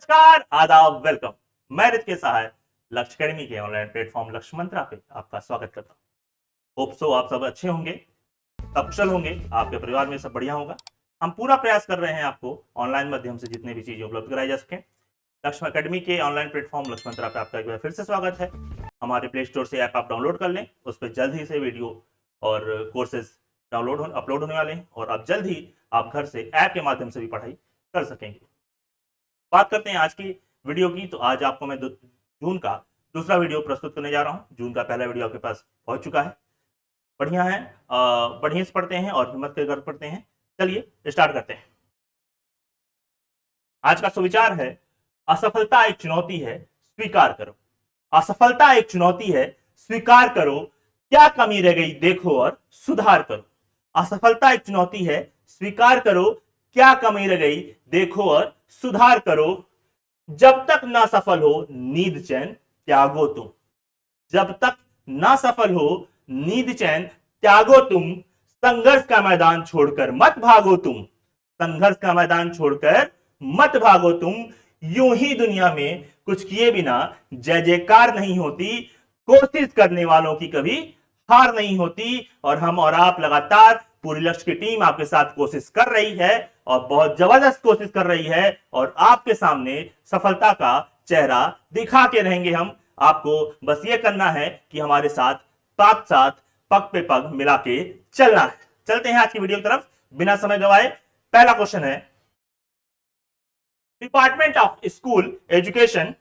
नमस्कार, आदाब, वेलकम। मैं रित के सहाय लक्ष्य अकेडमी के ऑनलाइन प्लेटफॉर्म लक्ष्य मंत्रा पे आपका स्वागत करता हूँ। होप सो आप सब अच्छे होंगे, सकुशल होंगे, आपके परिवार में सब बढ़िया होगा। हम पूरा प्रयास कर रहे हैं आपको ऑनलाइन माध्यम से जितने भी चीजें उपलब्ध कराई जा सके। लक्ष्य अकेडमी के ऑनलाइन प्लेटफॉर्म लक्ष्य मंत्रा पे आपका एक बार फिर से स्वागत है। हमारे प्ले स्टोर से ऐप आप डाउनलोड कर लें, उस पर जल्द ही से वीडियो और कोर्सेज अपलोड होने वाले हैं और अब जल्द ही आप घर से ऐप के माध्यम से भी पढ़ाई कर सकेंगे। बात करते हैं आज की वीडियो की। तो आज आपको मैं जून का दूसरा वीडियो प्रस्तुत करने जा रहा हूं। जून का पहला वीडियो आपके पास पहुंच चुका है। बढ़िया है, बढ़िया से पढ़ते हैं और हिम्मत के घर पढ़ते हैं। चलिए स्टार्ट करते हैं। आज का सुविचार है, असफलता एक चुनौती है, स्वीकार करो। असफलता एक चुनौती है, स्वीकार करो। क्या कमी रह गई देखो और सुधार करो। असफलता एक चुनौती है, स्वीकार करो। क्या कमी रह गई देखो और सुधार करो। जब तक ना सफल हो नींद चैन त्यागो तुम। जब तक ना सफल हो नींद चैन त्यागो तुम। संघर्ष का मैदान छोड़कर मत भागो तुम। संघर्ष का मैदान छोड़कर मत भागो तुम। यूं ही दुनिया में कुछ किए बिना जय जयकार नहीं होती। कोशिश करने वालों की कभी हार नहीं होती। और हम और आप लगातार पूरी लक्ष्य की टीम आपके साथ कोशिश कर रही है और बहुत जबरदस्त कोशिश कर रही है और आपके सामने सफलता का चेहरा दिखा के रहेंगे हम। आपको बस ये करना है कि हमारे साथ पग पे पग मिला के चलना है। चलते हैं आज की वीडियो की तरफ बिना समय गवाए। पहला क्वेश्चन है, department of school education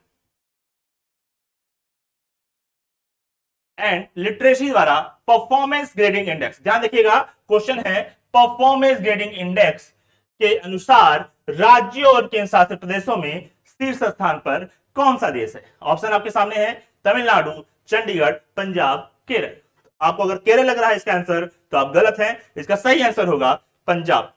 and literacy द्वारा परफॉर्मेंस ग्रेडिंग इंडेक्स, ध्यान देखिएगा क्वेश्चन है परफॉर्मेंस ग्रेडिंग इंडेक्स के अनुसार राज्यों और केंद्र शासित प्रदेशों में शीर्ष स्थान पर कौन सा देश है। ऑप्शन आपके सामने है, तमिलनाडु, चंडीगढ़, पंजाब, केरल। आपको अगर केरल लग रहा है इसका आंसर तो आप गलत हैं। इसका सही आंसर होगा पंजाब।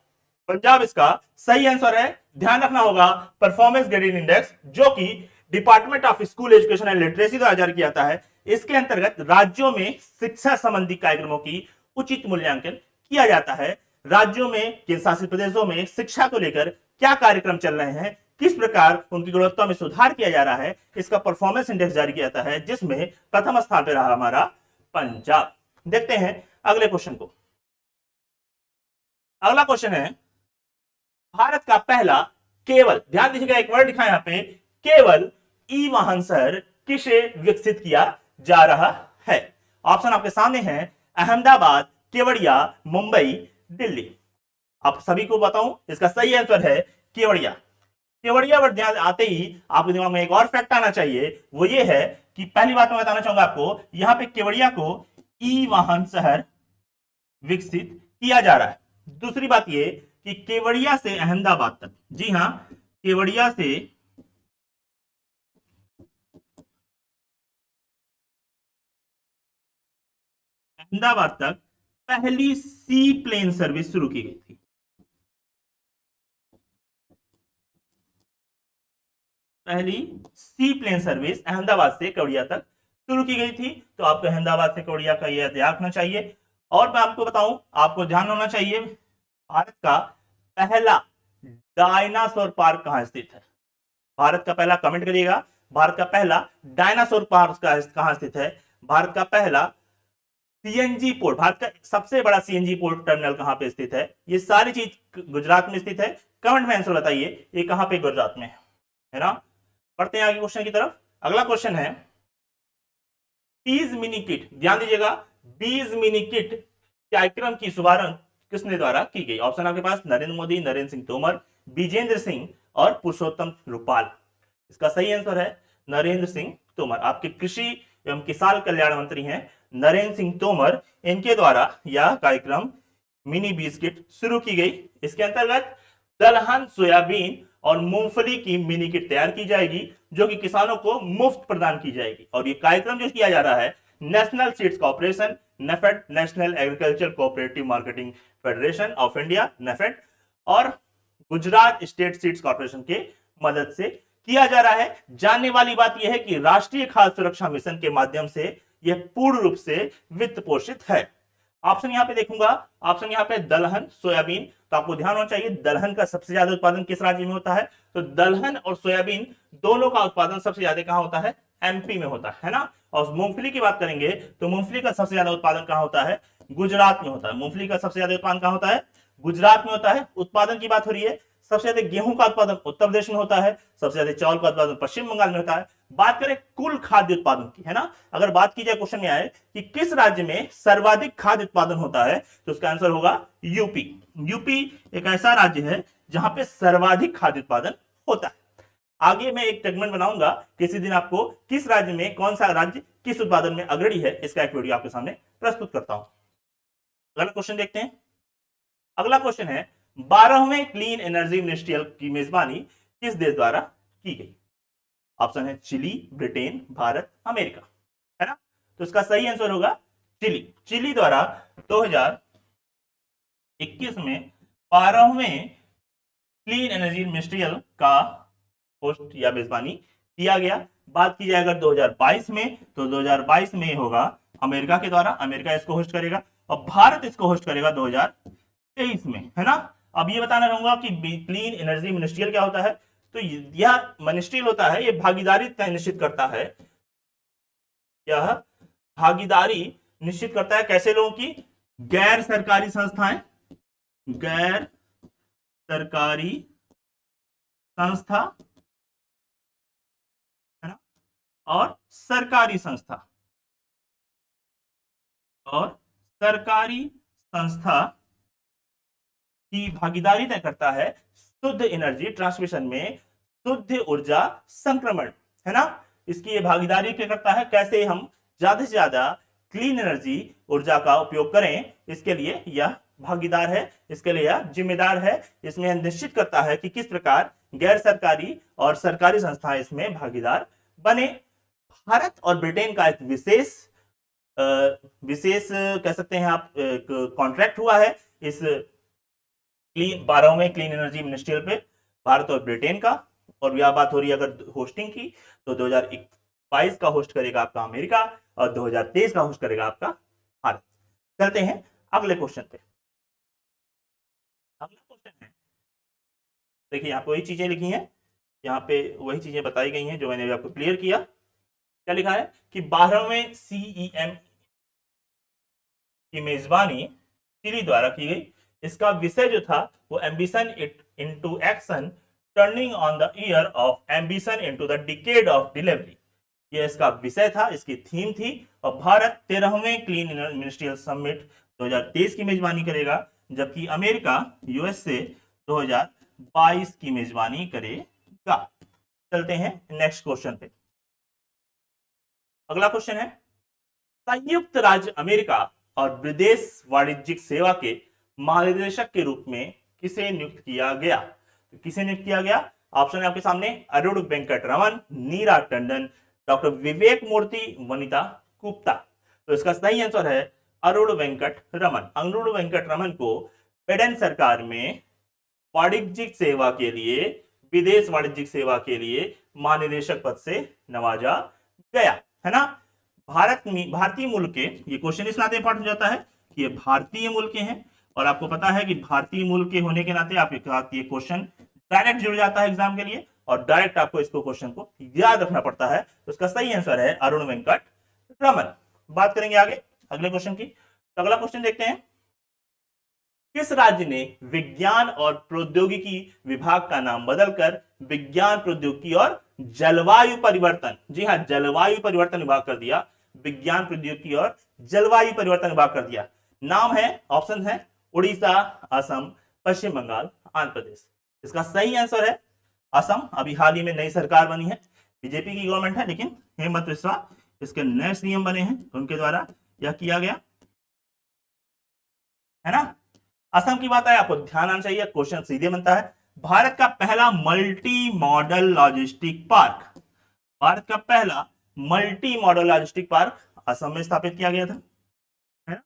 पंजाब इसका सही आंसर है। ध्यान रखना होगा, परफॉर्मेंस ग्रेडिंग इंडेक्स जो कि department of school education and literacy द्वारा जारी किया जाता है, इसके अंतर्गत राज्यों में शिक्षा संबंधी कार्यक्रमों की उचित मूल्यांकन किया जाता है। राज्यों में, केंद्र शासित प्रदेशों में शिक्षा को लेकर क्या कार्यक्रम चल रहे हैं, किस प्रकार उनकी गुणवत्ता में सुधार किया जा रहा है, इसका परफॉर्मेंस इंडेक्स जारी किया जाता है, जिसमें प्रथम स्थान पर रहा हमारा पंजाब। देखते हैं अगले क्वेश्चन को। अगला क्वेश्चन है, भारत का पहला केवल, ध्यान दीजिएगा एक वर्ड लिखा है यहां पे, केवल ई वाहन शहर किसे विकसित किया जा रहा है। ऑप्शन आपके सामने है, अहमदाबाद, केवड़िया, मुंबई, दिल्ली। आप सभी को बताऊं, इसका सही आंसर है केवड़िया। केवड़िया वर्ड ध्यान आते ही आपके दिमाग में एक और फैक्ट आना चाहिए, वो ये है कि पहली बात मैं बताना चाहूंगा आपको, यहां पे केवड़िया को ई वाहन शहर विकसित किया जा रहा है। दूसरी बात ये कि केवड़िया से अहमदाबाद तक, जी हां, केवड़िया से अहमदाबाद तक पहली सी प्लेन सर्विस शुरू की गई थी। पहली सी प्लेन सर्विस अहमदाबाद से केवड़िया तक शुरू की गई थी। तो आपको अहमदाबाद से केवड़िया का यह ध्यान रखना चाहिए। और मैं आपको बताऊं, आपको ध्यान होना चाहिए, भारत का पहला डायनासोर पार्क कहां स्थित है। भारत का पहला, कमेंट करिएगा, भारत का पहला डायनासोर पार्क कहां स्थित है। भारत का पहला सीएनजी पोर्ट, भारत का सबसे बड़ा सीएनजी पोर्ट टर्मिनल कहां पे स्थित है। ये सारी चीज गुजरात में स्थित है। कमेंट में आंसर बताइए ये कहां पे गुजरात में है ना। पढ़ते हैं आगे क्वेश्चन की तरफ। अगला क्वेश्चन है, बीज मिनी किट, ध्यान दीजिएगा, बीज मिनी किट कार्यक्रम की शुभारंभ किसने द्वारा की गई। ऑप्शन आपके पास, नरेंद्र मोदी, नरेंद्र सिंह तोमर, विजेंद्र सिंह और पुरुषोत्तम रूपाल। इसका सही आंसर है नरेंद्र सिंह तोमर। आपके कृषि एवं किसान कल्याण मंत्री हैं नरेंद्र सिंह तोमर। इनके द्वारा यह कार्यक्रम मिनी बीज किट शुरू की गई। इसके अंतर्गत दलहन, सोयाबीन और मूंगफली की मिनी किट तैयार की जाएगी जो कि किसानों को मुफ्त प्रदान की जाएगी। और ये कार्यक्रम जो किया जा रहा है, national seeds corporation, NAFED, national agriculture cooperative marketing federation of India, NAFED, और गुजरात स्टेट सीड्स कॉर्पोरेशन के मदद से किया जा रहा है। जानने वाली बात यह है कि राष्ट्रीय खाद्य सुरक्षा मिशन के माध्यम से यह पूर्ण रूप से वित्त पोषित है। ऑप्शन यहां पे देखूंगा, ऑप्शन यहां पे दलहन, सोयाबीन। तो आपको ध्यान होना चाहिए, दलहन का सबसे ज्यादा उत्पादन किस राज्य में होता है, तो दलहन और सोयाबीन दोनों का उत्पादन सबसे ज्यादा कहां होता है? एमपी में होता है ना। और मूंगफली की बात करेंगे तो मूंगफली का सबसे ज्यादा उत्पादन कहां होता है? गुजरात में होता है। मूंगफली का सबसे ज्यादा उत्पादन कहां होता है? गुजरात में होता है। उत्पादन की बात हो रही है, सबसे ज्यादा गेहूं का उत्पादन उत्तर प्रदेश में होता है, सबसे ज्यादा चावल का उत्पादन पश्चिम बंगाल में होता है। बात करें कुल खाद्य उत्पादन की, है ना, अगर बात की जाए क्वेश्चन में आए कि किस राज्य में सर्वाधिक खाद्य उत्पादन होता है, तो उसका आंसर होगा यूपी। यूपी एक ऐसा राज्य है जहां पे सर्वाधिक खाद्य उत्पादन होता है। आगे मैं एक सेगमेंट बनाऊंगा किसी दिन, आपको किस राज्य में कौन सा राज्य किस उत्पादन में अग्रणी है, इसका एक वीडियो आपके सामने प्रस्तुत करता हूं। अगला क्वेश्चन देखते हैं। अगला क्वेश्चन है, 12वें क्लीन एनर्जी मिनिस्ट्रियल की मेजबानी किस देश द्वारा की गई? ऑप्शन है चिली, ब्रिटेन, भारत, अमेरिका, है ना। तो इसका सही आंसर होगा चिली। चिली द्वारा 2021 में 12वें क्लीन एनर्जी मिनिस्ट्रियल का होस्ट या मेजबानी किया गया। बात की जाए अगर 2022 में, तो 2022 में होगा अमेरिका के द्वारा, अमेरिका इसको होस्ट करेगा, और भारत इसको होस्ट करेगा 2023 में, है ना। अब ये बताना चाहूंगा कि क्लीन एनर्जी मिनिस्ट्रियल क्या होता है। तो यह मिनिस्ट्रियल होता है, ये भागीदारी निश्चित करता है, यह भागीदारी निश्चित करता है कैसे लोगों की? गैर सरकारी संस्थाएं, गैर सरकारी संस्था, है ना, और सरकारी संस्था, और सरकारी संस्था की भागीदारी तय करता है शुद्ध एनर्जी ट्रांसमिशन में, शुद्ध ऊर्जा संक्रमण, है ना। इसकी ये भागीदारी क्या करता है, कैसे हम ज्यादा से ज्यादा क्लीन एनर्जी ऊर्जा का उपयोग करें, इसके लिए यह भागीदार है, इसके लिए यह जिम्मेदार है। इसमें निश्चित करता है कि किस प्रकार गैर सरकारी और सरकारी संस्थाएं इसमें भागीदार बने। भारत और ब्रिटेन का एक विशेष कह सकते हैं आप कॉन्ट्रैक्ट हुआ है इस 12वें क्लीन एनर्जी मिनिस्ट्रियल पे, भारत और ब्रिटेन का। और यह बात हो रही है अगर होस्टिंग की, तो 2022 का होस्ट करेगा आपका अमेरिका, और 2023 का होस्ट करेगा आपका भारत। चलते हैं अगले क्वेश्चन पे। अगला क्वेश्चन है, देखिए यहाँ पे वही चीजें लिखी हैं, यहाँ पे वही चीजें बताई गई हैं जो मैंने आपको क्लियर किया। क्या लिखा है कि 12वें CEM की मेजबानी चिली द्वारा की गई। इसका विषय जो था वो ambition into action, turning on the year of ambition into the decade of delivery, ये इसका विषय था, इसकी थीम थी। और भारत 13वें क्लीन मिनिस्ट्रियल समिट 2023 की मेजबानी करेगा, जबकि अमेरिका USA 2022 की मेजबानी करेगा। चलते हैं नेक्स्ट क्वेश्चन पे। अगला क्वेश्चन है, संयुक्त राज्य अमेरिका और विदेश वाणिज्यिक सेवा के महानिदेशक के रूप में किसे नियुक्त किया गया? तो किसे नियुक्त किया गया? ऑप्शन है आपके सामने, अरुण वेंकट रमन, नीरा टंडन, डॉक्टर विवेक मूर्ति, वनिता गुप्ता। तो इसका सही आंसर है अरुण वेंकट रमन। अरुण वेंकट रमन को बिडेन सरकार में वाणिज्यिक सेवा के लिए, विदेश वाणिज्यिक सेवा के लिए महानिदेशक पद से नवाजा गया, है ना। भारतीय मूल के, ये क्वेश्चन इस नाते इंपॉर्टेंट हो जाता है कि ये भारतीय मूल के हैं, और आपको पता है कि भारतीय मूल के होने के नाते आपके साथ ये क्वेश्चन डायरेक्ट जुड़ जाता है एग्जाम के लिए, और डायरेक्ट आपको इसको क्वेश्चन को याद रखना पड़ता है। तो इसका सही आंसर है अरुण वेंकट रमन। बात करेंगे आगे अगले क्वेश्चन की। तो अगला क्वेश्चन देखते हैं, किस राज्य ने विज्ञान और प्रौद्योगिकी विभाग का नाम बदलकर विज्ञान प्रौद्योगिकी और जलवायु परिवर्तन, जी हां, जलवायु परिवर्तन विभाग कर दिया, विज्ञान प्रौद्योगिकी और जलवायु परिवर्तन विभाग कर दिया। नाम है, ऑप्शन है उड़ीसा, असम, पश्चिम बंगाल, आंध्र प्रदेश। इसका सही आंसर है असम। अभी हाल ही में नई सरकार बनी है, बीजेपी की गवर्नमेंट है, लेकिन हेमंत बिस्वा इसके नए सीएम बने हैं, उनके द्वारा यह किया गया, है ना। असम की बात है, आपको ध्यान आना चाहिए, क्वेश्चन सीधे बनता है। भारत का पहला multi modal logistic park, Bharat का पहला multi modal logistic park Assam में स्थापित किया गया था, है ना।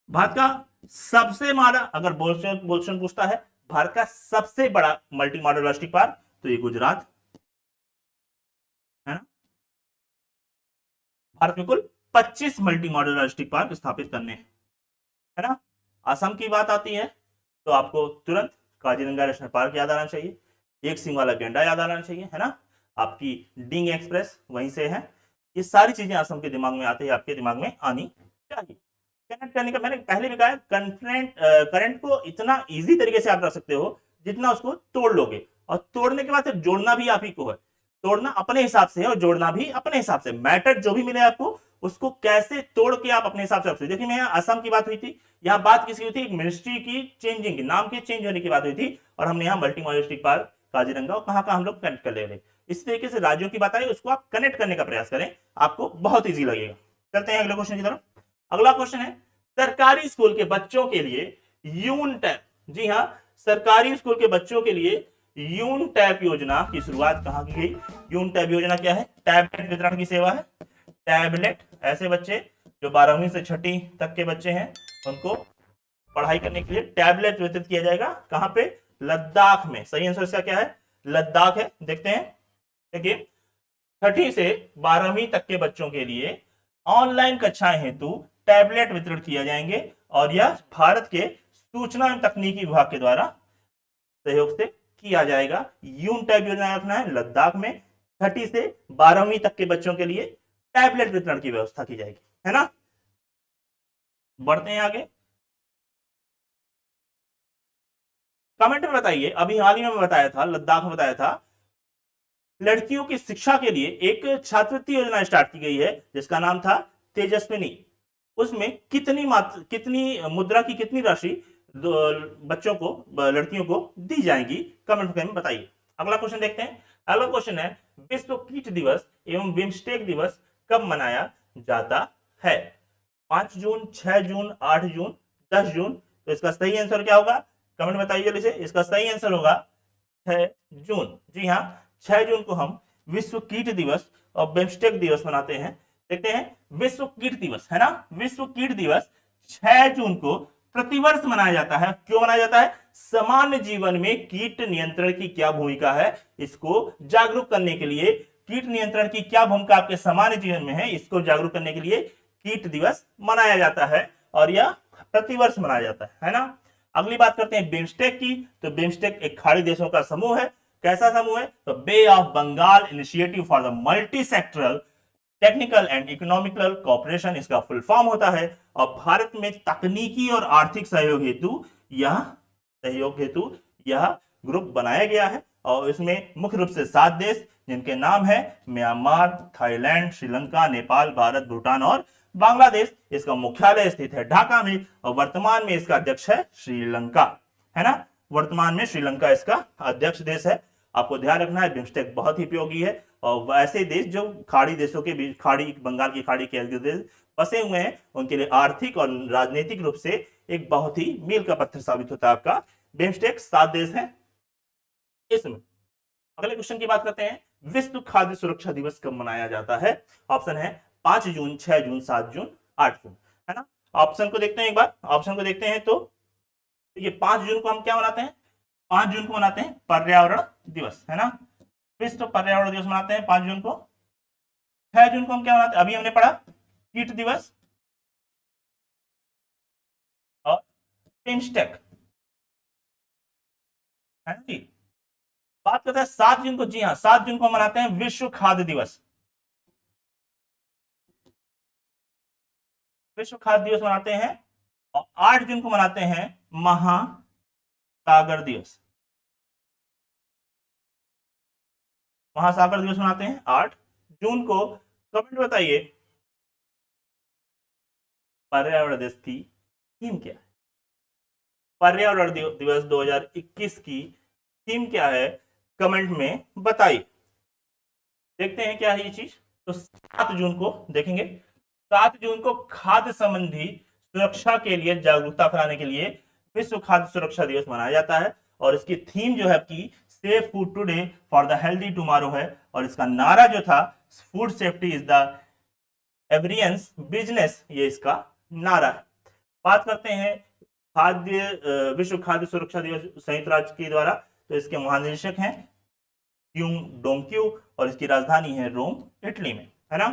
भारत का सबसे बड़ा, अगर बोलशन पूछता है भारत का सबसे बड़ा मल्टी मॉडल लॉजिस्टिक पार्क, तो ये गुजरात, है ना। भारत में कुल 25 मल्टी मॉडल लॉजिस्टिक पार्क स्थापित करने हैं, है ना। असम की बात आती है तो आपको तुरंत काजीरंगा नेशनल पार्क याद आना चाहिए। एक सिंह वाला गेंडा याद आना चाहिए, है ना। आपकी डिंग एक्सप्रेस वहीं से है। ये सारी चीजें असम के दिमाग में आते ही आपके दिमाग में आनी चाहिए। कनेक्ट करने का मैंने पहले भी कहा, करंट को इतना इजी तरीके से आप रख सकते हो जितना उसको तोड़ लोगे, और तोड़ने के बाद सिर्फ जोड़ना भी आप ही को है। तोड़ना अपने हिसाब से है और जोड़ना भी अपने हिसाब से। मैटर जो भी मिले आपको उसको कैसे तोड़ के आप अपने हिसाब से रख सकते। देखिए, मैं असम की बात हुई थी, यहाँ बात किसी हुई थी मिनिस्ट्री की चेंजिंग की, नाम के चेंज होने की बात हुई थी, और हमने यहाँ मल्टी मॉडेलिस्टिक पार्क काजीरंगा और कहां हम लोग कनेक्ट कर ले रहे। इस तरीके से राज्यों की बात आई, उसको आप कनेक्ट करने का प्रयास करें, आपको बहुत ईजी लगेगा। चलते हैं अगले क्वेश्चन की तरफ। अगला क्वेश्चन है, सरकारी स्कूल के बच्चों के लिए यून टैब, जी हाँ, सरकारी स्कूल के बच्चों के लिए यून टैब योजना की शुरुआत कहां की गई। यून टैब योजना क्या है? टैबलेट वितरण की सेवा है। टैबलेट, ऐसे बच्चे जो 12वीं से 6वीं तक के बच्चे हैं उनको पढ़ाई करने के लिए टैबलेट वितरित किया जाएगा। कहां पे? लद्दाख में। सही आंसर इसका क्या है? लद्दाख है। देखते हैं, देखिए, 6वीं से 12वीं तक के बच्चों के लिए ऑनलाइन कक्षाएं हेतु टैबलेट वितरण किए जाएंगे, और यह भारत के सूचना एवं तकनीकी विभाग के द्वारा सहयोग से किया जाएगा। यून टैब योजना रखना है लद्दाख में, 6वीं से 12वीं तक के बच्चों के लिए टैबलेट वितरण की व्यवस्था की जाएगी, है ना। बढ़ते हैं आगे। कमेंट में बताइए, अभी हाल ही में बताया था, लद्दाख में बताया था, लड़कियों की शिक्षा के लिए एक छात्रवृत्ति योजना स्टार्ट की गई है जिसका नाम था तेजस्विनी। उसमें कितनी मुद्रा की कितनी राशि बच्चों को, लड़कियों को दी जाएगी, कमेंट में बताइए। अगला क्वेश्चन देखते हैं। अगला क्वेश्चन है, विश्व कीट दिवस एवं बिम्स्टेक दिवस कब मनाया जाता है? 5 जून, 6 जून, 8 जून, 10 जून। तो इसका सही आंसर क्या होगा? कमेंट बताइए जल्दी से। इसका सही आंसर होगा 6 जून। जी हाँ, 6 जून को हम विश्व कीट दिवस और बिम्स्टेक दिवस मनाते हैं। देखते हैं, विश्व कीट दिवस, है ना, विश्व कीट दिवस 6 जून को प्रतिवर्ष मनाया जाता है। क्यों मनाया जाता है? सामान्य जीवन में कीट नियंत्रण की क्या भूमिका है, इसको जागरूक करने के लिए। कीट नियंत्रण की क्या भूमिका आपके सामान्य जीवन में है, इसको जागरूक करने के लिए कीट दिवस मनाया जाता है, और यह प्रतिवर्ष मनाया जाता है ना। अगली बात करते हैं बिम्स्टेक की। तो बिम्स्टेक एक खाड़ी देशों का समूह है। कैसा समूह है? तो bay of Bengal initiative for the multi sectoral technical and economical cooperation इसका फुल फॉर्म होता है, और भारत में तकनीकी और आर्थिक सहयोग हेतु यह ग्रुप बनाया गया है। और इसमें मुख्य रूप से 7 देश, जिनके नाम है म्यांमार, थाईलैंड, श्रीलंका, नेपाल, भारत, भूटान और बांग्लादेश। इसका मुख्यालय स्थित है ढाका में, और वर्तमान में इसका अध्यक्ष है श्रीलंका, है ना। वर्तमान में श्रीलंका इसका अध्यक्ष देश है। आपको ध्यान रखना है, बिम्स्टेक बहुत ही उपयोगी है, और ऐसे देश जो खाड़ी देशों के बीच, खाड़ी, बंगाल की खाड़ी के देश बसे हुए हैं, उनके लिए आर्थिक और राजनीतिक रूप से एक बहुत ही मील का पत्थर साबित होता है आपका बिम्स्टेक। 7 देश हैं इसमें। अगले क्वेश्चन की बात करते हैं, विश्व खाद्य सुरक्षा दिवस कब मनाया जाता है? ऑप्शन है 5 जून, 6 जून, 7 जून, 8 जून, है ना। ऑप्शन को देखते हैं, एक बार ऑप्शन को देखते हैं। तो ये 5 जून को हम क्या मनाते हैं? 5 जून को मनाते हैं पर्यावरण दिवस, है ना। विश्व पर्यावरण दिवस मनाते हैं 5 जून को। 6 जून को हम क्या मनाते हैं? अभी हमने पढ़ा कीट दिवस और बिम्स्टेक, है ना जी। बात करते हैं 7 जून को। जी हाँ, 7 जून को मनाते हैं विश्व खाद्य दिवस। विश्व खाद्य दिवस मनाते हैं, और 8 जून को मनाते हैं महासागर दिवस। महासागर दिवस मनाते हैं 8 जून को। कमेंट बताइए, पर्यावरण दिवस की थीम क्या है? पर्यावरण दिवस 2021 की थीम क्या है? कमेंट में बताइए। देखते हैं क्या है ये चीज। तो 7 जून को देखेंगे। 7 जून को खाद्य संबंधी सुरक्षा के लिए जागरूकता फैलाने के लिए विश्व खाद्य सुरक्षा दिवस मनाया जाता है, और इसकी थीम जो है आपकी safe food today for the healthy tomorrow है, और इसका नारा जो था food safety is the everyone's business, ये इसका नारा है। बात करते हैं विश्व खाद्य सुरक्षा दिवस संयुक्त राष्ट्र के द्वारा। तो इसके महानिदेशक हैं क्यूंग डोंक्यू, और इसकी राजधानी है रोम, इटली में, है ना।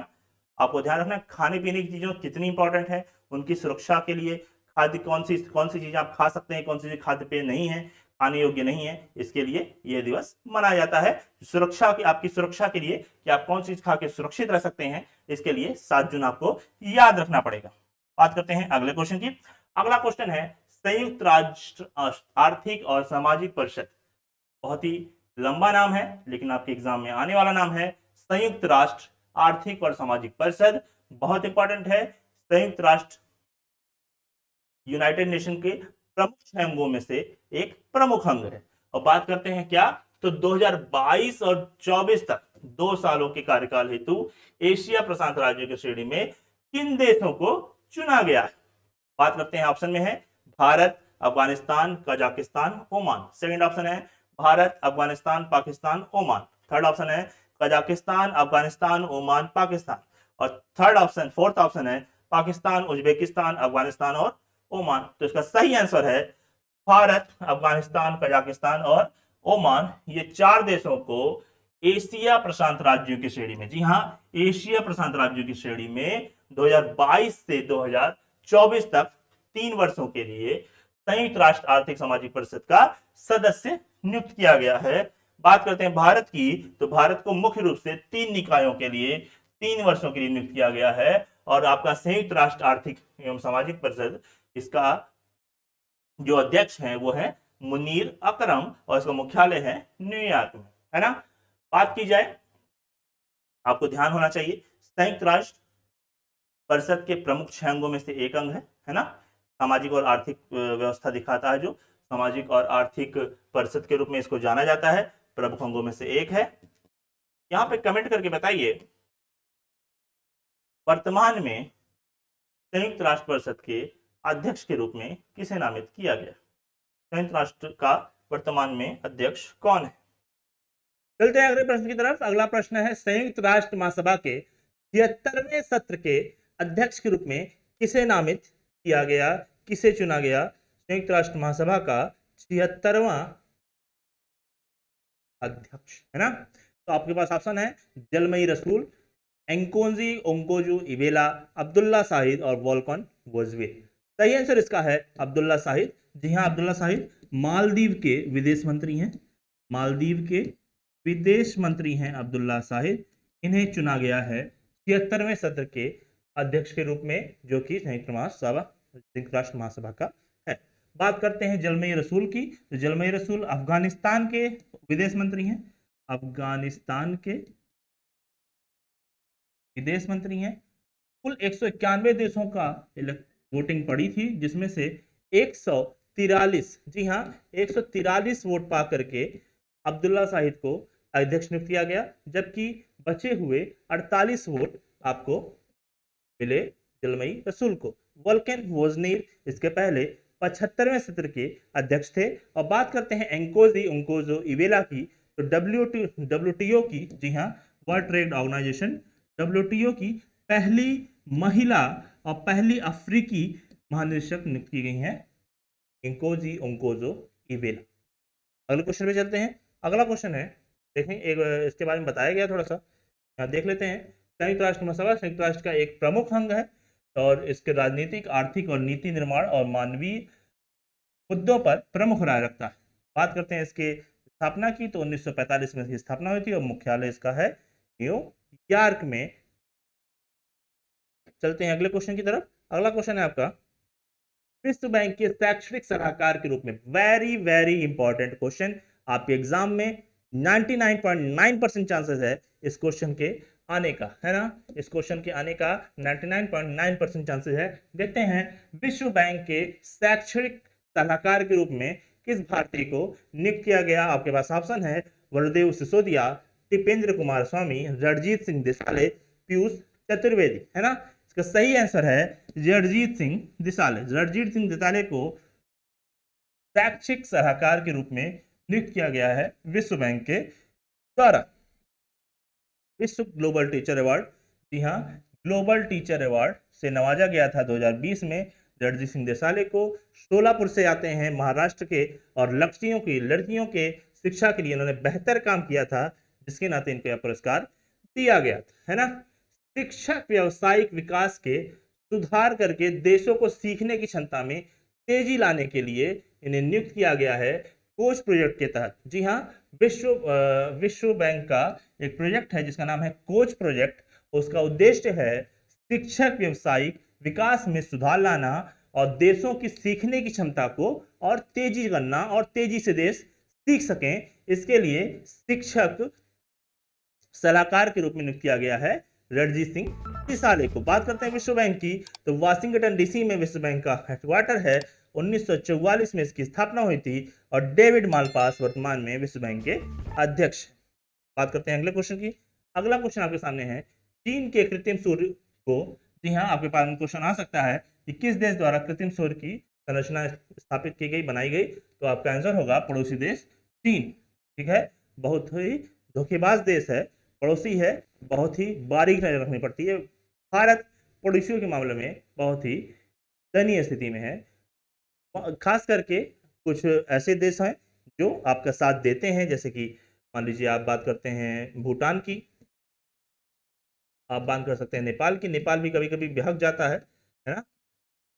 आपको ध्यान रखना है खाने पीने की चीजों कितनी इंपॉर्टेंट है, उनकी सुरक्षा के लिए खाद्य कौन सी चीजें आप खा सकते हैं, कौन सी चीज खाद्य पेय नहीं है, खाने योग्य नहीं है, इसके लिए यह दिवस मनाया जाता है। सुरक्षा की, आपकी सुरक्षा के लिए कि आप कौन सी चीज खा के सुरक्षित रह सकते हैं, इसके लिए 7 जून आपको याद रखना पड़ेगा। बात करते हैं अगले क्वेश्चन की। अगला क्वेश्चन है संयुक्त राष्ट्र आर्थिक और सामाजिक परिषद। बहुत ही लंबा नाम है, लेकिन आपके एग्जाम में आने वाला नाम है संयुक्त राष्ट्र आर्थिक और सामाजिक परिषद। बहुत इंपॉर्टेंट है। संयुक्त राष्ट्र यूनाइटेड नेशन के प्रमुख 6 अंगों में से एक प्रमुख अंग है। और बात करते हैं क्या, तो 2022 और 24 तक 2 सालों के कार्यकाल हेतु एशिया प्रशांत राज्यों की श्रेणी में किन देशों को चुना गया है। बात करते हैं, ऑप्शन में है Bharat, Afghanistan, Kazakhstan, Oman. Second option है Bharat, Afghanistan, Pakistan, Oman. Third option है कजाकिस्तान, अफगानिस्तान, ओमान, पाकिस्तान। और थर्ड ऑप्शन, फोर्थ ऑप्शन है पाकिस्तान, उज्बेकिस्तान, अफगानिस्तान और ओमान। तो इसका सही आंसर है भारत, अफगानिस्तान, कजाकिस्तान और ओमान। ये 4 देशों को एशिया प्रशांत राज्यों की श्रेणी में, जी हां, एशिया प्रशांत राज्यों की श्रेणी में 2022 से 2024 तक 3 वर्षों के लिए संयुक्त राष्ट्र आर्थिक सामाजिक परिषद का सदस्य नियुक्त किया गया है। बात करते हैं भारत की, तो भारत को मुख्य रूप से 3 निकायों के लिए 3 वर्षों के लिए नियुक्त किया गया है। और आपका संयुक्त राष्ट्र आर्थिक एवं सामाजिक परिषद, इसका जो अध्यक्ष है वो है मुनीर अकरम और इसका मुख्यालय है न्यूयॉर्क में, है ना। बात की जाए, आपको ध्यान होना चाहिए संयुक्त राष्ट्र परिषद के प्रमुख 6 अंगों में से एक अंग है ना। सामाजिक और आर्थिक व्यवस्था दिखाता है, जो सामाजिक और आर्थिक परिषद के रूप में इसको जाना जाता है, प्रमुख अंगों में से एक है। यहां पे कमेंट करके बताइए, वर्तमान में संयुक्त राष्ट्र परिषद के अध्यक्ष के रूप में किसे नामित किया गया। संयुक्त राष्ट्र का वर्तमान में अध्यक्ष कौन है। चलते हैं अगले प्रश्न की तरफ। अगला प्रश्न है संयुक्त राष्ट्र महासभा के 76वें सत्र के अध्यक्ष के रूप में किसे नामित किया गया, किसे चुना गया। संयुक्त राष्ट्र महासभा का 76वां अध्यक्ष, है ना। तो आपके पास ऑप्शन है जलमई रसूल, एंकोजी ओंकोजू इवेला, अब्दुल्ला शाहिद और वॉल्कन वोजवे। सही आंसर इसका है अब्दुल्ला शाहिद। जी हाँ, अब्दुल्ला शाहिद मालदीव के विदेश मंत्री हैं। मालदीव के विदेश मंत्री हैं अब्दुल्ला शाहिद। इन्हें चुना गया है 76वें सत्र के अध्यक्ष के रूप में, जो कि संयुक्त राष्ट्र महासभा का है। बात करते हैं जलमई रसूल की। तो जलमई रसूल अफगानिस्तान के विदेश मंत्री हैं। अफगानिस्तान के विदेश मंत्री हैं। कुल 191 देशों का वोटिंग पड़ी थी, जिसमें से 143, जी हाँ, 143 वोट पा करके अब्दुल्ला शाहिद को अध्यक्ष नियुक्त किया गया, जबकि बचे हुए 48 वोट आपको मिले जलमई रसूल को। वोल्कन वोजनीर इसके पहले 75वें सत्र के अध्यक्ष थे। और बात करते हैं एंकोजी ओंकोजो इवेला की, तो WTO की, जी हाँ, वर्ल्ड ट्रेड ऑर्गेनाइजेशन, WTO की पहली महिला और पहली अफ्रीकी महानिदेशक नियुक्त की गई हैं एंकोजी ओंकोजो इवेला। अगले क्वेश्चन पे चलते हैं। अगला क्वेश्चन है, देखें, एक इसके बारे में बताया गया थोड़ा सा, यहाँ देख लेते हैं। संयुक्त राष्ट्र महासभा संयुक्त राष्ट्र का एक प्रमुख अंग है और इसके राजनीतिक, आर्थिक और नीति निर्माण और मानवीय मुद्दों पर प्रमुख राय रखता है। बात करते हैं इसके स्थापना की, तो 1945 में इसकी स्थापना हुई थी और मुख्यालय इसका है न्यूयॉर्क में। चलते हैं अगले क्वेश्चन की तरफ। अगला क्वेश्चन है आपका विश्व बैंक के शैक्षणिक सलाहकार के रूप में, वेरी वेरी इंपॉर्टेंट क्वेश्चन, आपके एग्जाम में 99.9% चांसेस है इस क्वेश्चन के आने का, है ना। इस क्वेश्चन के आने का 99.9% चांसेस है। देखते हैं विश्व बैंक के शैक्षणिक सलाहकार के रूप में किस भारतीय को नियुक्त किया गया। आपके पास ऑप्शन है वरुदेव सिसोदिया, टिपेंद्र कुमार स्वामी, रणजीत सिंह देसाले, पीयूष चतुर्वेदी, है ना। इसका सही आंसर है रणजीत सिंह देसाले। रणजीत सिंह देसाले को शैक्षिक सलाहकार के रूप में नियुक्त किया गया है विश्व बैंक के द्वारा। विश्व ग्लोबल टीचर अवार्ड, जी हाँ, ग्लोबल टीचर अवार्ड से नवाजा गया था 2020 में रणजीत सिंह देसाले को। सोलापुर से आते हैं, महाराष्ट्र के, और लड़कियों के शिक्षा के लिए इन्होंने बेहतर काम किया था, जिसके नाते इनको यह पुरस्कार दिया गया था, है ना। शिक्षक व्यावसायिक विकास के सुधार करके देशों को सीखने की क्षमता में तेजी लाने के लिए इन्हें नियुक्त किया गया है कोच प्रोजेक्ट के तहत। जी हाँ, विश्व बैंक का एक प्रोजेक्ट है जिसका नाम है कोच प्रोजेक्ट। उसका उद्देश्य है शिक्षक व्यावसायिक विकास में सुधार लाना और देशों की सीखने की क्षमता को और तेजी करना, और तेजी से देश सीख सकें, इसके लिए शिक्षक सलाहकार के रूप में नियुक्त किया गया है रणजीत सिंह सिसाले को। बात करते हैं विश्व बैंक की, तो वाशिंगटन डीसी में विश्व बैंक का हेडक्वार्टर है। 1944 में इसकी स्थापना हुई थी और डेविड मालपास वर्तमान में विश्व बैंक के अध्यक्ष। बात करते हैं अगले क्वेश्चन की। अगला क्वेश्चन आपके सामने है, चीन के कृत्रिम सूर्य को, जी हाँ, आपके पास में क्वेश्चन आ सकता है कि किस देश द्वारा कृत्रिम सूर्य की संरचना स्थापित की गई, बनाई गई, तो आपका आंसर होगा पड़ोसी देश चीन। ठीक है, बहुत ही धोखेबाज देश है, पड़ोसी है, बहुत ही बारीक नजर रखनी पड़ती है। भारत पड़ोसियों के मामले में बहुत ही दयनीय स्थिति में है। खास करके कुछ ऐसे देश हैं जो आपका साथ देते हैं, जैसे कि मान लीजिए आप बात करते हैं भूटान की, आप बात कर सकते हैं नेपाल की। नेपाल भी कभी कभी बहक जाता है ना।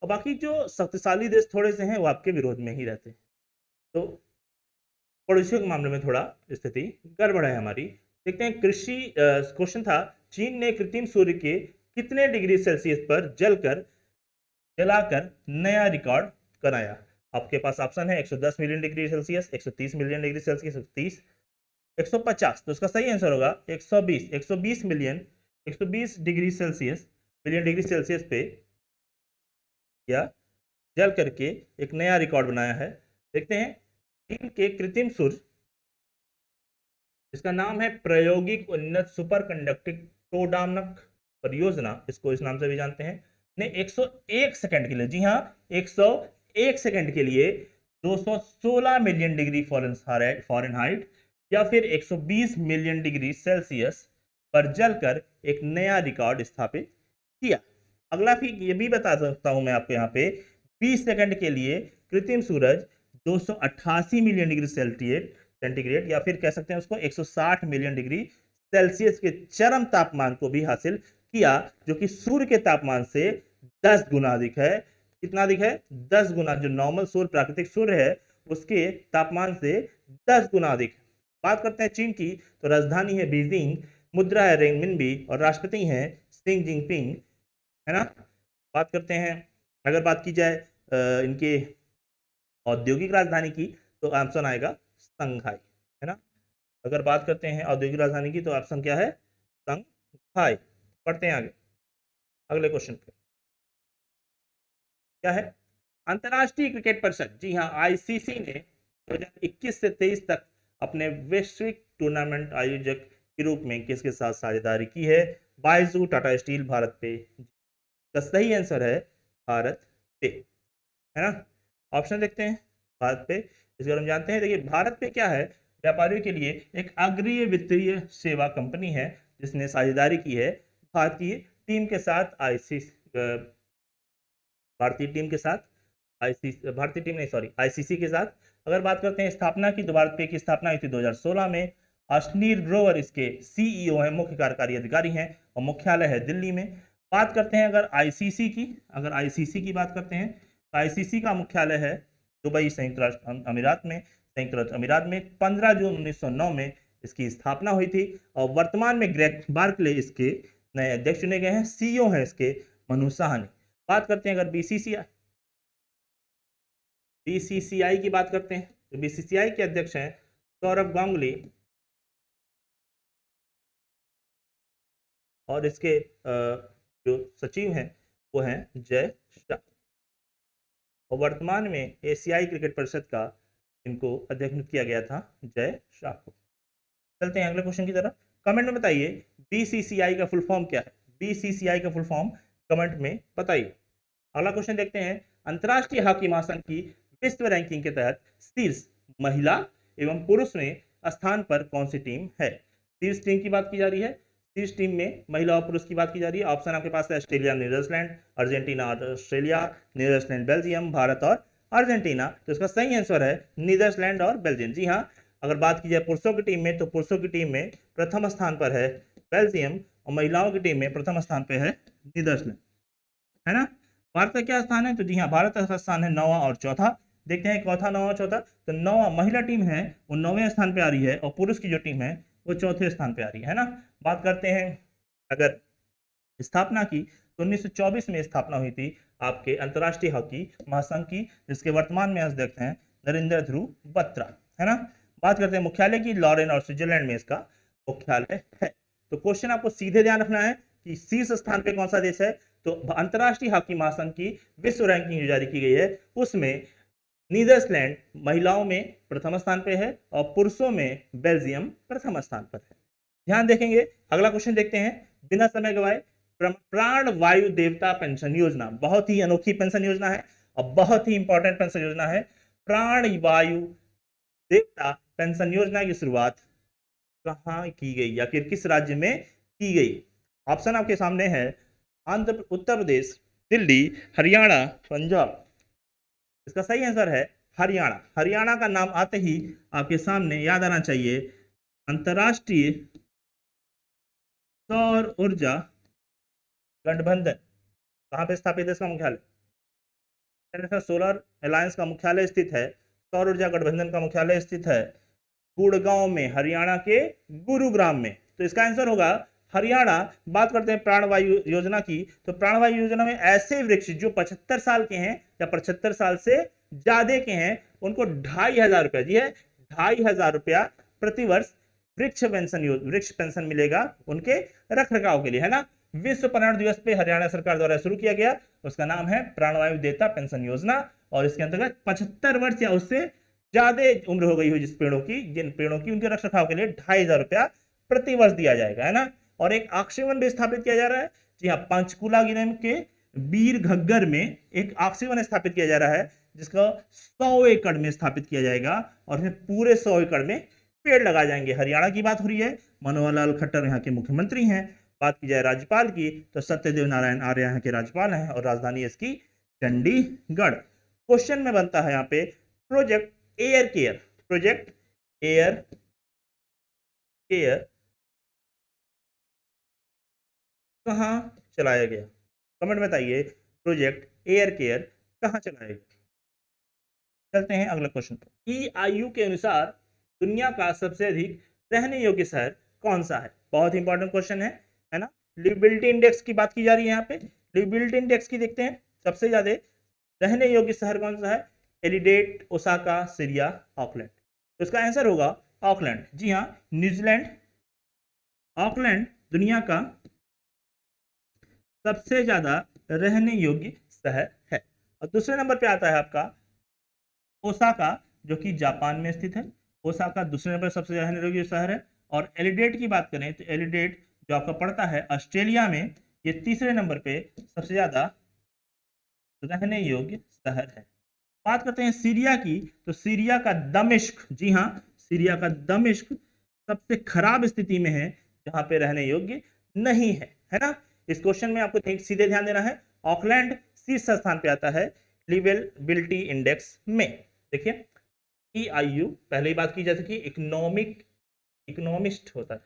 और बाकी जो शक्तिशाली देश थोड़े से हैं वो आपके विरोध में ही रहते हैं। तो पड़ोसियों के मामले में थोड़ा स्थिति गड़बड़ है हमारी। देखते हैं कृषि क्वेश्चन था, चीन ने कृत्रिम सूर्य के कितने डिग्री सेल्सियस पर जलाकर नया रिकॉर्ड बनाया। आपके पास ऑप्शन है 110 million degree Celsius, 130 million degree Celsius, 130, 150। तो इसका सही आंसर होगा 120 million, 120 degree Celsius, million degree Celsius पे या जल करके एक नया रिकॉर्ड बनाया है। देखते हैं चीन के कृत्रिम सूर्य, इसका नाम है प्रायोगिक उन्नत सुपर कंडक्टिंग टोडामक परियोजना, इसको इस नाम से भी जानते हैं, ने 101 सेकंड के लिए, जी हाँ 101 सेकंड के लिए 216 मिलियन डिग्री फॉरेनहाइट या फिर 120 मिलियन डिग्री सेल्सियस पर जलकर एक नया रिकॉर्ड स्थापित किया। अगला फिर ये भी बता सकता हूं मैं आपको यहाँ पे, 20 सेकंड के लिए कृत्रिम सूरज 288 मिलियन डिग्री सेंटीग्रेड या फिर कह सकते हैं उसको 160 मिलियन डिग्री सेल्सियस के चरम तापमान को भी हासिल किया, जो कि सूर्य के तापमान से 10 गुना अधिक है। कितना अधिक है? 10 गुना। जो नॉर्मल सूर्य, प्राकृतिक सूर्य है, उसके तापमान से 10 गुना अधिक। बात करते हैं चीन की, तो राजधानी है बीजिंग, मुद्रा है रेनमिनबी और राष्ट्रपति हैं शी जिनपिंग, है ना। बात करते हैं, अगर बात की जाए इनके औद्योगिक राजधानी की, तो ऑप्शन आएगा संघाई, है ना। अगर बात करते हैं औद्योगिक राजधानी की, तो ऑप्शन क्या है? संघाई। पढ़ते हैं आगे अगले क्वेश्चन पे, क्या है? अंतरराष्ट्रीय क्रिकेट परिषद, जी हाँ आईसीसी ने 2021 से 23 तक अपने वैश्विक टूर्नामेंट आयोजक के रूप में किसके साथ साझेदारी की है? बायजू, टाटा स्टील, भारत पे। का सही आंसर है भारत पे, है ना। ऑप्शन देखते हैं भारत पे, इसके बारे में जानते हैं। देखिए भारत पे क्या है, व्यापारियों के लिए एक अग्रीय वित्तीय सेवा कंपनी है जिसने साझेदारी की है भारतीय टीम के साथ, भारतीय टीम के साथ, भारतीय टीम नहीं सॉरी आईसीसी के साथ। अगर बात करते हैं स्थापना की, तो भारत पे की स्थापना हुई थी 2016 में। अश्नीर ग्रोवर इसके सीईओ हैं, मुख्य कार्यकारी अधिकारी हैं, और मुख्यालय है दिल्ली में। बात करते हैं अगर आईसीसी की, बात करते हैं तो आईसीसी का मुख्यालय है दुबई, संयुक्त राष्ट्र अमीरात में। संयुक्त राष्ट्र अमीरात में 15 जून 1909 में इसकी स्थापना हुई थी, और वर्तमान में ग्रेग बार्कले इसके नए अध्यक्ष चुने गए हैं। सीईओ हैं इसके मनु साहनी। बात करते हैं अगर बीसीसीआई की बात करते हैं, तो बीसीसीआई के अध्यक्ष हैं सौरभ गांगुली, और इसके जो सचिव हैं वो हैं जय शाह, और वर्तमान में एशियाई क्रिकेट परिषद का इनको अध्यक्ष नियुक्त किया गया था जय शाह को। चलते हैं अगले क्वेश्चन की तरफ। कमेंट में बताइए बीसीसीआई का फुल फॉर्म क्या है? बीसीसीआई का फुल फॉर्म कमेंट में बताइए। अगला क्वेश्चन देखते हैं, अंतरराष्ट्रीय हॉकी महासंघ की विश्व रैंकिंग के तहत शीर्ष महिला एवं पुरुष में स्थान पर कौन सी टीम है? शीर्ष टीम की बात की जा रही है, शीर्ष टीम में महिला और पुरुष की बात की जा रही है। ऑप्शन आपके पास है ऑस्ट्रेलिया, नीदरलैंड, अर्जेंटीना और ऑस्ट्रेलिया, नीदरलैंड, बेल्जियम, भारत और अर्जेंटीना। तो इसका सही आंसर है नीदरलैंड और बेल्जियम। जी हाँ, अगर बात की जाए पुरुषों की टीम में, तो पुरुषों की टीम में प्रथम स्थान पर है बेल्जियम, और महिलाओं की टीम में प्रथम स्थान पर है नीदरलैंड, है ना। भारत का क्या स्थान है? तो जी हाँ, भारत का स्थान है 9वां और चौथा, देखते हैं चौथा, नौवां, चौथा। तो नौवां महिला टीम है वो 9वें स्थान पे आ रही है और पुरुष की जो टीम है वो चौथे स्थान पे आ रही है ना। बात करते हैं अगर स्थापना की, तो 1924 में स्थापना हुई थी आपके अंतर्राष्ट्रीय हॉकी महासंघ की, जिसके वर्तमान में अध्यक्ष हैं नरेंद्र ध्रुव बत्रा, है ना। बात करते हैं मुख्यालय की, लॉरेन और स्विट्जरलैंड में इसका मुख्यालय है। तो क्वेश्चन आपको सीधे ध्यान रखना है कि शीर्ष स्थान पे कौन सा देश है, तो अंतर्राष्ट्रीय हॉकी महासंघ की विश्व रैंकिंग जो जारी की गई है उसमें नीदरलैंड महिलाओं में प्रथम स्थान पे है और पुरुषों में बेल्जियम प्रथम स्थान पर है। ध्यान देखेंगे। अगला क्वेश्चन देखते हैं बिना समय गवाए। प्राण वायु देवता पेंशन योजना बहुत ही अनोखी पेंशन योजना है और बहुत ही इंपॉर्टेंट पेंशन योजना है। प्राण वायु देवता पेंशन योजना की शुरुआत कहाँ की गई, आखिर किस राज्य में की गई? ऑप्शन आपके सामने है उत्तर प्रदेश, दिल्ली, हरियाणा, पंजाब। इसका सही आंसर है हरियाणा। हरियाणा का नाम आते ही आपके सामने याद आना चाहिए अंतर्राष्ट्रीय सौर ऊर्जा गठबंधन। कहाँ पे स्थापित है इसका मुख्यालय? इंटरनेशनल सोलर अलायंस का मुख्यालय स्थित है, सौर ऊर्जा गठबंधन का मुख्यालय स्थित है गुड़गांव में, हरियाणा के गुरुग्राम में। तो इसका आंसर होगा हरियाणा। बात करते हैं प्राणवायु योजना की, तो प्राणवायु योजना में ऐसे वृक्ष जो 75 साल के हैं या 75 साल से ज्यादा के हैं उनको 2500 रुपया, जी है 2500 रुपया प्रतिवर्ष वृक्ष पेंशन मिलेगा उनके रख रखाव के लिए, है ना। विश्व पर्यावरण दिवस पे हरियाणा सरकार द्वारा शुरू किया गया, उसका नाम है प्राणवायु देवता पेंशन योजना। और इसके अंतर्गत 75 वर्ष या उससे ज्यादा उम्र हो गई हो जिन पेड़ों की उनके रख रखाव के लिए 2500 रुपया प्रतिवर्ष दिया जाएगा, है ना। और एक ऑक्सीवन भी स्थापित किया जा रहा है। जी हाँ, पंचकुला जिले के बीर घग्गर में एक ऑक्सीवन स्थापित किया जा रहा है जिसका 100 एकड़ में स्थापित किया जाएगा और फिर पूरे 100 एकड़ में पेड़ लगाए जाएंगे। हरियाणा की बात हो रही है, मनोहर लाल खट्टर यहाँ के मुख्यमंत्री हैं। बात की जाए राज्यपाल की, तो सत्यदेव नारायण आर्य यहाँ के राज्यपाल हैं और राजधानी इसकी चंडीगढ़। क्वेश्चन में बनता है यहाँ पे project air care, project air care कहाँ चलाया गया? कमेंट में बताइए प्रोजेक्ट एयर केयर कहाँ चलाया गया। चलते हैं अगले क्वेश्चन पर। EIU के अनुसार दुनिया का सबसे अधिक रहने योग्य शहर कौन सा है? बहुत इंपॉर्टेंट क्वेश्चन है ना। लिविबिलिटी इंडेक्स की बात की जा रही है यहाँ पे। लिविबिलिटी इंडेक्स की देखते हैं, सबसे ज्यादा रहने योग्य शहर कौन सा है? Adelaide, Osaka, Syria, Auckland. तो इसका आंसर होगा ऑकलैंड। जी हाँ, न्यूजीलैंड, ऑकलैंड दुनिया का सबसे ज्यादा रहने योग्य शहर है। और दूसरे नंबर पे आता है आपका ओसाका, जो कि जापान में स्थित है। ओसाका दूसरे नंबर सबसे ज्यादा रहने योग्य शहर है। और एडिलेड की बात करें तो एडिलेड जो आपका पड़ता है ऑस्ट्रेलिया में, ये तीसरे नंबर पे सबसे ज्यादा रहने योग्य शहर है। बात करते हैं सीरिया की, तो सीरिया का दमिश्क, जी हाँ सीरिया का दमिश्क सबसे खराब स्थिति में है जहां पे रहने योग्य नहीं है ना। इस क्वेश्चन में आपको सीधे ध्यान देना है। ऑकलैंड शीर्ष स्थान पे आता है लिवेबिलिटी इंडेक्स में। देखिए EIU पहले ही बात की जा सकी, इकोनॉमिस्ट होता है,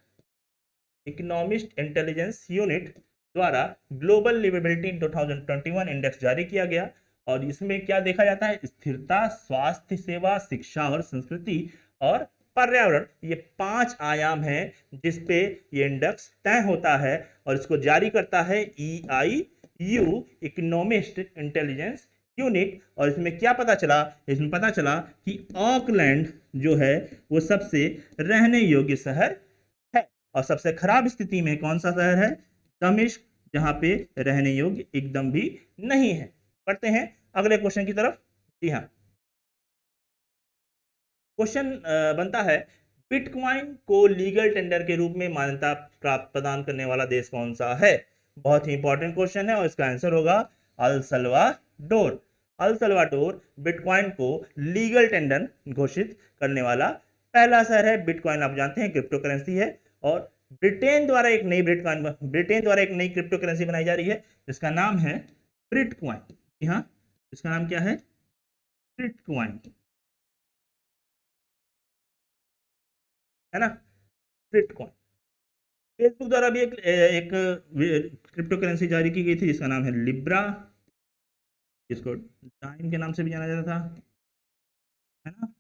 इकोनॉमिस्ट इंटेलिजेंस यूनिट द्वारा ग्लोबल लिवेबिलिटी 2021 इंडेक्स जारी किया गया। और इसमें क्या देखा जाता है? स्थिरता, स्वास्थ्य सेवा, शिक्षा और संस्कृति और पर्यावरण, ये 5 आयाम हैं जिसपे ये इंडेक्स तय होता है और इसको जारी करता है EIU, इकोनॉमिस्ट इंटेलिजेंस यूनिट। और इसमें क्या पता चला? इसमें पता चला कि ऑकलैंड जो है वो सबसे रहने योग्य शहर है। और सबसे खराब स्थिति में कौन सा शहर है? दमिश्क, जहां पे रहने योग्य एकदम भी नहीं है। पढ़ते हैं अगले क्वेश्चन की तरफ। जी हाँ, क्वेश्चन बनता है बिटकॉइन को लीगल टेंडर के रूप में मान्यता प्राप्त प्रदान करने वाला देश कौन सा है? बहुत ही इंपॉर्टेंट क्वेश्चन है और इसका आंसर होगा El Salvador. El Salvador bitcoin को लीगल टेंडर घोषित करने वाला पहला शहर है। बिटकॉइन आप जानते हैं क्रिप्टो करेंसी है और ब्रिटेन द्वारा एक नई क्रिप्टो करेंसी बनाई जा रही है जिसका नाम है ब्रिटकॉइन। हाँ, इसका नाम क्या है? ब्रिटकॉइन, है ना, ब्रिटकॉइन। फेसबुक द्वारा भी एक क्रिप्टो करेंसी जारी की गई थी जिसका नाम है लिब्रा, जिसको डाइम के नाम से भी जाना जाता था। है ना।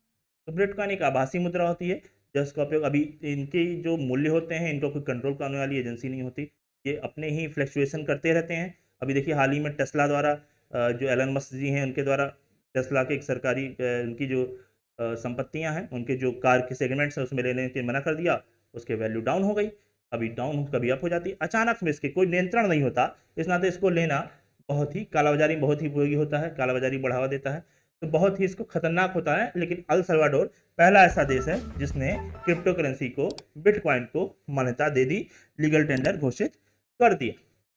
तो बिटकॉइन एक आभासी मुद्रा होती है जिसका उपयोग, अभी इनके जो मूल्य होते हैं इनको कोई कंट्रोल करने वाली एजेंसी नहीं होती, ये अपने ही फ्लक्चुएशन करते रहते हैं। अभी देखिए हाल ही में टेस्ला द्वारा जो एलन मस्क जी हैं उनके द्वारा टेस्ला के एक सरकारी उनकी जो संपत्तियां हैं, उनके जो कार के सेगमेंट्स हैं उसमें लेने के मना कर दिया, उसके वैल्यू डाउन हो गई, कभी डाउन कभी अप हो जाती, अचानक में इसके कोई नियंत्रण नहीं होता। इस नाते इसको लेना बहुत ही कालाबाजारी में बहुत ही उपयोगी होता है, कालाबाजारी बढ़ावा देता है, तो बहुत ही इसको खतरनाक होता है। लेकिन अल सल्वाडोर पहला ऐसा देश है जिसने क्रिप्टो करेंसी को, बिटकॉइन को मान्यता दे दी, लीगल टेंडर घोषित कर दिया।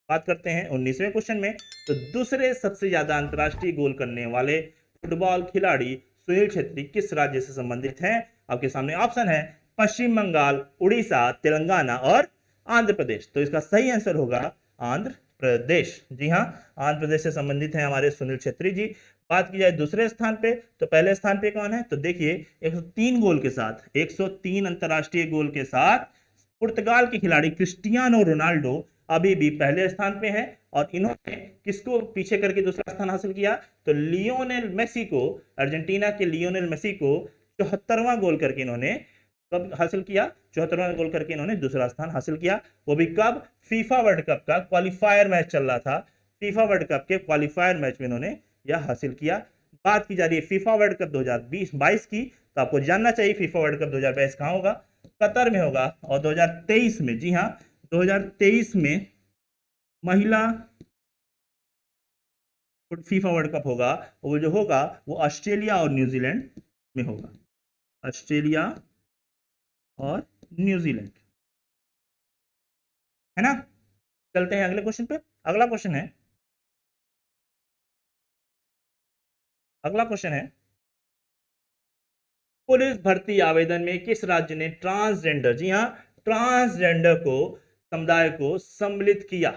बात करते हैं 19वें क्वेश्चन में। तो दूसरे सबसे ज्यादा अंतर्राष्ट्रीय गोल करने वाले फुटबॉल खिलाड़ी सुनील छेत्री किस राज्य से संबंधित हैं? आपके सामने ऑप्शन है पश्चिम बंगाल, उड़ीसा, तेलंगाना और आंध्र प्रदेश। तो इसका सही आंसर होगा आंध्र प्रदेश। जी हाँ, आंध्र प्रदेश से संबंधित हैं हमारे सुनील छेत्री जी। बात की जाए दूसरे स्थान पे, तो पहले स्थान पे कौन है? तो देखिए 103 गोल के साथ, 103 अंतरराष्ट्रीय गोल के साथ पुर्तगाल के खिलाड़ी क्रिस्टियानो रोनाल्डो अभी भी पहले स्थान पे है। और इन्होंने किसको पीछे करके दूसरा स्थान हासिल किया? तो लियोनेल मेसी को, अर्जेंटीना के लियोनेल मेसी को 74वां गोल करके इन्होंने कब हासिल किया? 74वां गोल करके इन्होंने दूसरा स्थान हासिल किया। वो भी कब? फीफा वर्ल्ड कप का क्वालिफायर मैच चल रहा था, फीफा वर्ल्ड कप के क्वालिफायर मैच में इन्होंने यह हासिल किया। बात की जा रही है फीफा वर्ल्ड कप 2022 की, तो आपको जानना चाहिए फीफा वर्ल्ड कप 2022 कहां होगा? कतर में होगा। और 2023 में, जी हाँ, 2023 में महिला फीफा वर्ल्ड कप होगा, वो जो होगा वो ऑस्ट्रेलिया और न्यूजीलैंड में होगा, ऑस्ट्रेलिया और न्यूजीलैंड, है ना। चलते हैं अगले क्वेश्चन पे। अगला क्वेश्चन है, अगला क्वेश्चन है पुलिस भर्ती आवेदन में किस राज्य ने ट्रांसजेंडर, जी हां, ट्रांसजेंडर को, समुदाय को सम्मिलित किया?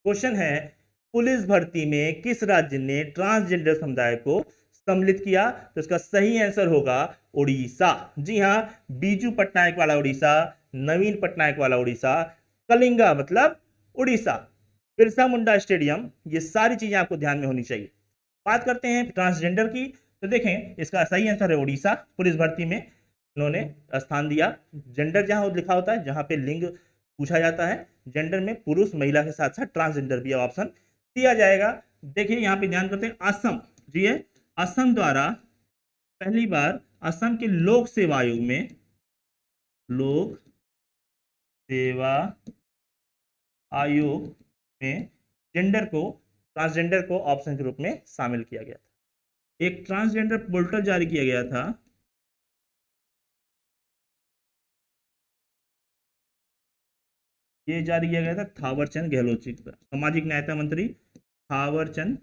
क्वेश्चन है पुलिस भर्ती में किस राज्य ने ट्रांसजेंडर समुदाय को सम्मिलित किया? तो इसका सही आंसर होगा उड़ीसा। जी हां, बीजू पटनायक वाला उड़ीसा, नवीन पटनायक वाला उड़ीसा, कलिंगा मतलब उड़ीसा, बिरसा मुंडा स्टेडियम, ये सारी चीजें आपको ध्यान में होनी चाहिए। बात करते हैं ट्रांसजेंडर की, तो देखें इसका सही आंसर है उड़ीसा। पुलिस भर्ती में उन्होंने स्थान दिया। जेंडर जहां लिखा होता है, जहां पे लिंग पूछा जाता है, जेंडर में पुरुष महिला के साथ साथ ट्रांसजेंडर भी ऑप्शन दिया जाएगा। देखिए यहां पे ध्यान करते हैं असम, जी है, असम द्वारा पहली बार असम के लोक सेवा आयोग में, लोक सेवा आयोग में जेंडर को, ट्रांसजेंडर को ऑप्शन के रूप में शामिल किया गया था। एक ट्रांसजेंडर पोर्टल जारी किया गया था, ये जारी किया गया था थावरचंद गहलोत जी का, सामाजिक न्यायता मंत्री थावरचंद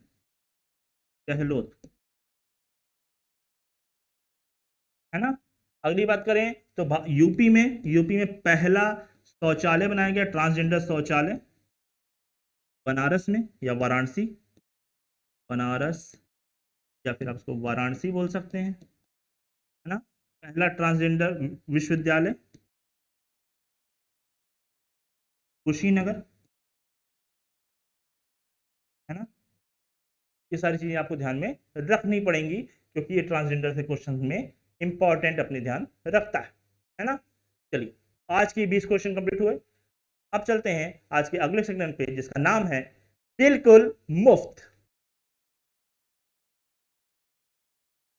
गहलोत, है ना। अगली बात करें तो यूपी में पहला शौचालय बनाया गया, ट्रांसजेंडर शौचालय, बनारस में या वाराणसी, बनारस या फिर आप उसको वाराणसी बोल सकते हैं, है ना। पहला ट्रांसजेंडर विश्वविद्यालय कुशीनगर, है ना। ये सारी चीजें आपको ध्यान में रखनी पड़ेंगी क्योंकि ये ट्रांसजेंडर से क्वेश्चन में इंपॉर्टेंट अपने ध्यान रखता है ना। चलिए आज की 20 क्वेश्चन कंप्लीट हुए। अब चलते हैं आज के अगले सेगमेंट पे जिसका नाम है बिल्कुल मुफ्त।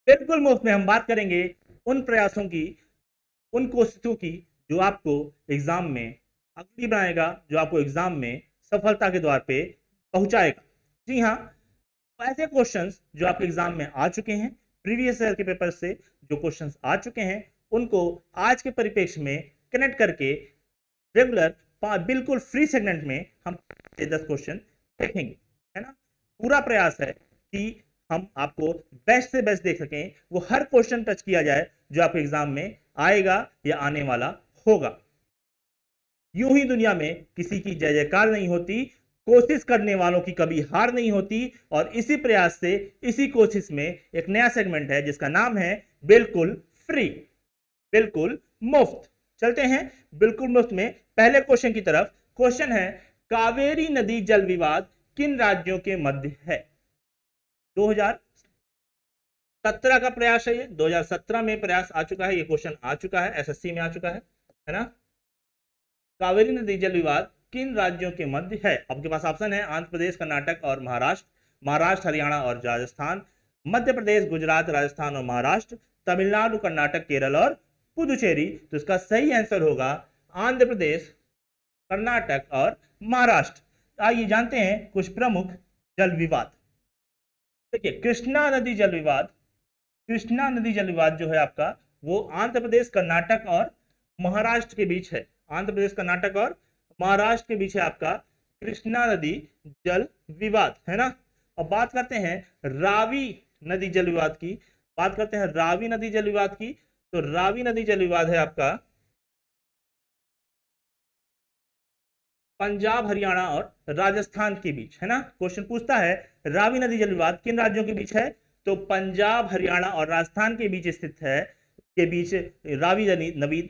बिल्कुल मुफ्त में हम बात करेंगे उन प्रयासों की, उन कोशिशों की जो आपको एग्जाम में अग्रणी बनाएगा, जो आपको एग्जाम में सफलता के द्वार पे पहुंचाएगा। जी हाँ, ऐसे क्वेश्चंस जो आपके एग्जाम में आ चुके हैं, प्रीवियस ईयर के पेपर से जो क्वेश्चंस आ चुके हैं, उनको आज के परिप्रेक्ष्य में कनेक्ट करके रेगुलर बिल्कुल फ्री सेगमेंट में हम 10 क्वेश्चन देखेंगे, है ना। पूरा प्रयास है कि हम आपको बेस्ट से बेस्ट देख सकें, वो हर क्वेश्चन टच किया जाए जो आपके एग्जाम में आएगा या आने वाला होगा। यूं ही दुनिया में किसी की जय जयकार नहीं होती, कोशिश करने वालों की कभी हार नहीं होती। और इसी प्रयास से, इसी कोशिश में एक नया सेगमेंट है जिसका नाम है बिल्कुल फ्री, बिल्कुल मुफ्त। चलते हैं बिल्कुल मुफ्त में पहले क्वेश्चन की तरफ। क्वेश्चन है कावेरी नदी जल विवाद किन राज्यों के मध्य है? 2000 17 का प्रयास है, ये 2017 में प्रयास आ चुका है, ये क्वेश्चन आ चुका है, एसएससी में आ चुका है ना। कावेरी नदी जल विवाद किन राज्यों के मध्य है? आपके पास ऑप्शन है आंध्र प्रदेश, कर्नाटक और महाराष्ट्र, महाराष्ट्र, हरियाणा और राजस्थान, मध्य प्रदेश, गुजरात, राजस्थान और महाराष्ट्र, तमिलनाडु, कर्नाटक, केरल और पुदुचेरी। तो इसका सही आंसर होगा आंध्र प्रदेश, कर्नाटक और महाराष्ट्र। आइए जानते हैं कुछ प्रमुख जल विवाद। देखिए, कृष्णा नदी जल विवाद, कृष्णा नदी जल विवाद जो है आपका, वो आंध्र प्रदेश, कर्नाटक और महाराष्ट्र के बीच है। आंध्र प्रदेश, कर्नाटक और महाराष्ट्र के बीच है आपका कृष्णा नदी जल विवाद, है ना। अब बात करते हैं रावी नदी जल विवाद की, बात करते हैं रावी नदी जल विवाद की। तो रावी नदी जल विवाद है आपका पंजाब, हरियाणा और राजस्थान के बीच, है ना। क्वेश्चन पूछता है रावी नदी जल विवाद किन राज्यों के बीच है? तो पंजाब, हरियाणा और राजस्थान के बीच स्थित है, के बीच रावी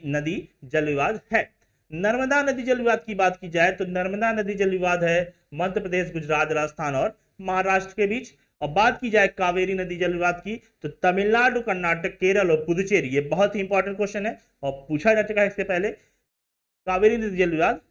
नदी जल विवाद है। नर्मदा नदी जल विवाद की बात की जाए तो नर्मदा नदी जल विवाद है मध्य प्रदेश, गुजरात, राजस्थान और महाराष्ट्र के बीच। और बात की जाए कावेरी नदी जल विवाद की तो तमिलनाडु, कर्नाटक, केरल और पुदुचेरी। ये बहुत ही इंपॉर्टेंट क्वेश्चन है और पूछा जा चुका है इससे पहले। कावेरी नदी जल विवाद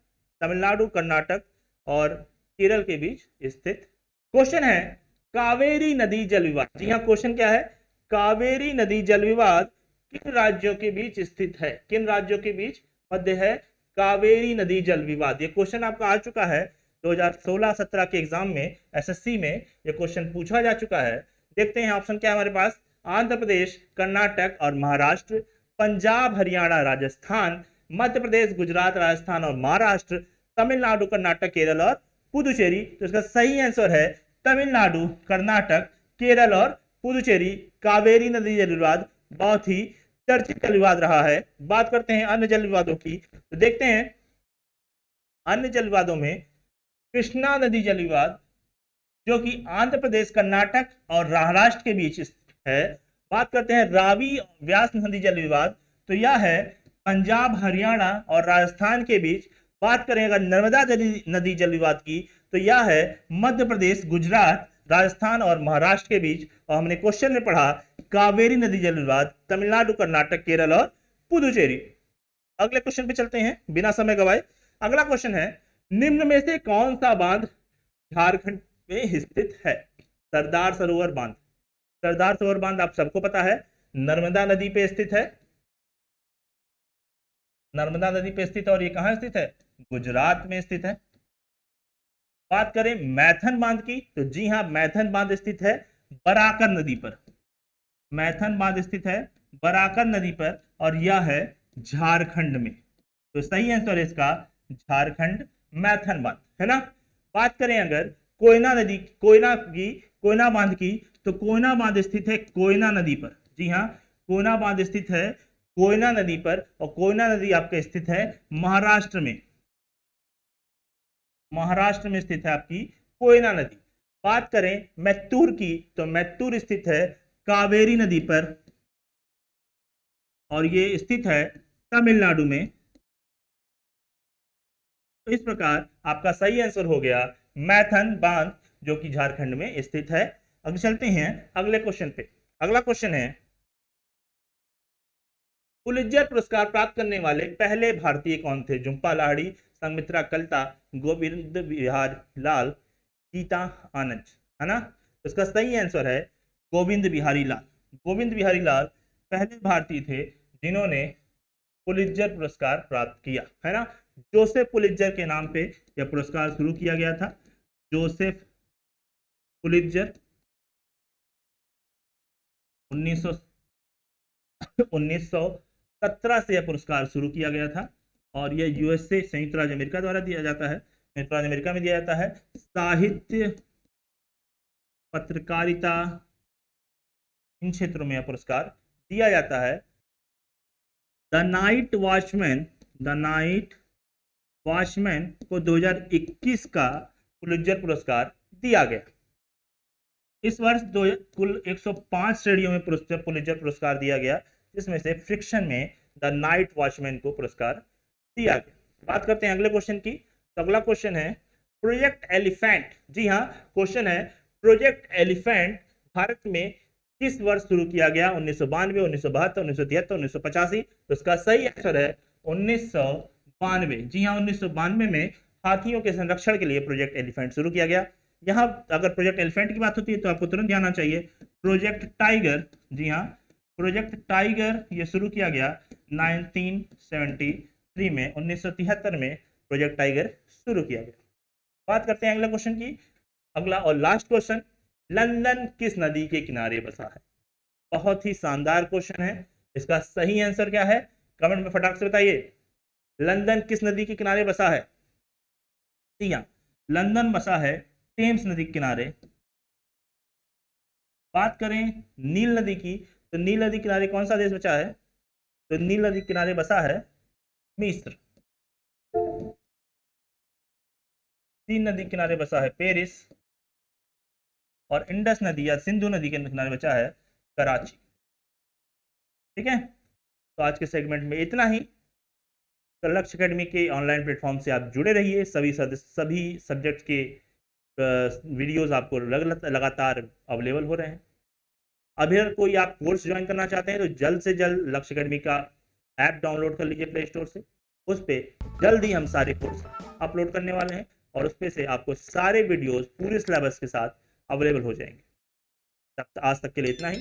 तमिलनाडु, कर्नाटक और केरल के बीच स्थित। क्वेश्चन है कावेरी नदी जल विवाद, जी हाँ, क्वेश्चन क्या है? कावेरी नदी जल विवाद किन राज्यों के बीच स्थित है? किन राज्यों के बीच मध्य है कावेरी नदी जल विवाद? ये क्वेश्चन आपका आ चुका है 2016-17 के एग्जाम में, एसएससी में ये क्वेश्चन पूछा जा चुका है। देखते हैं ऑप्शन क्या है हमारे पास। आंध्र प्रदेश, कर्नाटक और महाराष्ट्र, पंजाब, हरियाणा, राजस्थान, मध्य प्रदेश, गुजरात, राजस्थान और महाराष्ट्र, तमिलनाडु, कर्नाटक, केरल और पुदुचेरी। तो इसका सही आंसर है तमिलनाडु, कर्नाटक, केरल और पुदुचेरी। कावेरी नदी जल विवाद बहुत ही चर्चित जल विवाद रहा है। बात करते हैं अन्य जल विवादों की, तो देखते हैं अन्य जल विवादों में कृष्णा नदी जल विवाद जो कि आंध्र प्रदेश, कर्नाटक और महाराष्ट्र के बीच है। बात करते हैं रावी व्यास नदी जल विवाद, तो यह है पंजाब, हरियाणा और राजस्थान के बीच। बात करें अगर नर्मदा नदी जल विवाद की तो यह है मध्य प्रदेश, गुजरात, राजस्थान और महाराष्ट्र के बीच। और हमने क्वेश्चन में पढ़ा कावेरी नदी जल विवाद तमिलनाडु, कर्नाटक, केरल और पुदुचेरी। अगले क्वेश्चन पे चलते हैं बिना समय गवाए। अगला क्वेश्चन है निम्न में से कौन सा बांध झारखंड में स्थित है? सरदार सरोवर बांध। सरदार सरोवर बांध आप सबको पता है नर्मदा नदी पे स्थित है, नर्मदा नदी पे स्थित है। और ये कहां स्थित है? गुजरात में स्थित है। बात करें मैथन बांध की तो जी हां, मैथन बांध स्थित है बराकर नदी पर। मैथन बांध स्थित है बराकर नदी पर और यह है झारखंड में। तो सही आंसर है इसका झारखंड मैथन बांध, है ना। बात करें अगर कोयना नदी, कोयना बांध की तो कोयना बांध स्थित है कोयना नदी पर। जी हाँ, कोयना बांध स्थित है कोयना नदी पर और कोयना नदी आपका स्थित है महाराष्ट्र में। महाराष्ट्र में स्थित है आपकी कोयना नदी। बात करें मैत्तूर की तो मैत्तूर स्थित है कावेरी नदी पर और ये स्थित है तमिलनाडु में। तो इस प्रकार आपका सही आंसर हो गया मैथन बांध जो कि झारखंड में स्थित है। अगर चलते हैं अगले क्वेश्चन पे। अगला क्वेश्चन है पुलित्जर पुरस्कार प्राप्त करने वाले पहले भारतीय कौन थे? झुंपा लाहिड़ी, संघमित्रा कलिता, गोविंद बिहार लाल, गीता आनंद, है ना। तो इसका सही आंसर है गोविंद बिहारी लाल। गोविंद बिहारी लाल पहले भारतीय थे जिन्होंने पुलित्जर पुरस्कार प्राप्त किया, है ना। जोसेफ पुलित्जर के नाम पे यह पुरस्कार शुरू किया गया था। जोसेफ पुलित्जर 1917 से यह पुरस्कार शुरू किया गया था और यह यूएसए, संयुक्त राज्य अमेरिका द्वारा दिया जाता है। संयुक्त राज्य अमेरिका में दिया जाता है। साहित्य, पत्रकारिता, इन क्षेत्रों में यह पुरस्कार दिया जाता है। द नाइट वॉचमैन को 2021 का पुलित्जर पुरस्कार दिया गया। इस वर्ष कुल 105 श्रेणियों में पुलित्जर पुरस्कार दिया गया, जिसमें से फ्रिक्शन में द नाइट वॉचमैन को पुरस्कार दिया गया। बात करते हैं अगले क्वेश्चन की। तो अगला क्वेश्चन है प्रोजेक्ट एलिफेंट। जी हाँ, क्वेश्चन है प्रोजेक्ट एलिफेंट भारत में किस वर्ष शुरू किया गया? 1992, 1972, 1973, 1985। तो इसका सही आंसर है 1992। जी हाँ, 1992 में हाथियों के संरक्षण के लिए प्रोजेक्ट एलिफेंट शुरू किया गया। यहाँ अगर प्रोजेक्ट एलिफेंट की बात होती है तो आपको तुरंत ध्यान आना चाहिए प्रोजेक्ट टाइगर। जी हाँ, प्रोजेक्ट टाइगर ये शुरू किया गया 1973 में, 1973 में प्रोजेक्ट टाइगर शुरू किया गया। बात करते हैं अगला क्वेश्चन की। अगला और लास्ट क्वेश्चन, लंदन किस नदी के किनारे बसा है? बहुत ही शानदार क्वेश्चन है। इसका सही आंसर क्या है? कमेंट में फटाक से बताइए। लंदन किस नदी के किनारे बसा है? हाँ, लंदन बसा है टेम्स नदी के किनारे। बात करें नील नदी की, तो नील नदी किनारे कौन सा देश बचा है? तो नील नदी किनारे बसा है मिस्र। तीन नदी किनारे बसा है पेरिस, और इंडस नदी या सिंधु नदी के किनारे बचा है कराची। ठीक है, तो आज के सेगमेंट में इतना ही। तो लक्ष्य एकेडमी के ऑनलाइन प्लेटफॉर्म से आप जुड़े रहिए। सभी सब्जेक्ट के वीडियोस आपको लगातार अवेलेबल हो रहे हैं। अगर कोई आप कोर्स ज्वाइन करना चाहते हैं तो जल्द से जल्द लक्ष्य एकेडमी का ऐप डाउनलोड कर लीजिए प्ले स्टोर से। उस पर जल्द ही हम सारे कोर्स अपलोड करने वाले हैं, और उस पर से आपको सारे वीडियोस पूरे सिलेबस के साथ अवेलेबल हो जाएंगे। तब आज तक के लिए इतना ही।